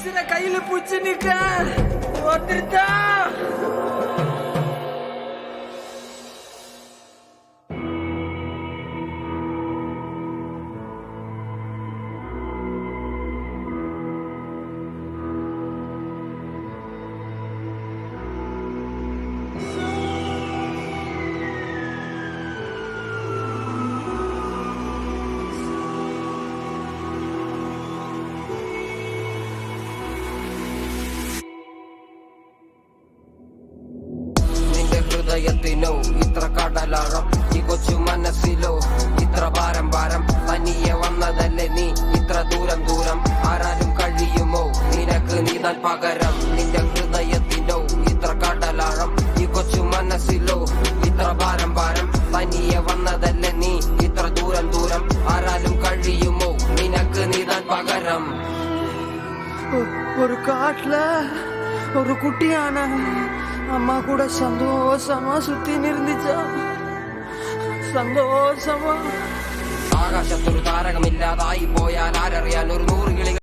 உசிர கையில புடிச்சு நிக்க ஒருத்தா ഹൃദയത്തിനോ ഇത്ര കടലാഴം ഈ കൊച്ചു മനസ്സിലോ ഇത്ര ഭാരം ഭാരം തനിയെ വന്നതല്ലേ നീ ഇത്ര ദൂരം ദൂരം ആരാലും കഴിയുമോ നിനക്ക് നീതാൻ പകരം നിന്റെ ഹൃദയത്തിനോ ഇത്ര കടലാഴം ഈ കൊച്ചു മനസ്സിലോ ഇത്ര ഭാരം ഭാരം തനിയെ വന്നതല്ലേ നീ ഇത്ര ദൂരം ദൂരം ആരാലും കഴിയുമോ നിനക്ക് നീതാൻ പകരം ஒரு காட்டுல ஒரு குட்டியான அம்மா கூட சந்தோஷமா சுத்தி இருந்துச்சா സന്തോഷമാ ആകാശത്തൊരു താരകമില്ലാതായി പോയാൽ ആരറിയാൻ ഒരു 100 കിളികൾ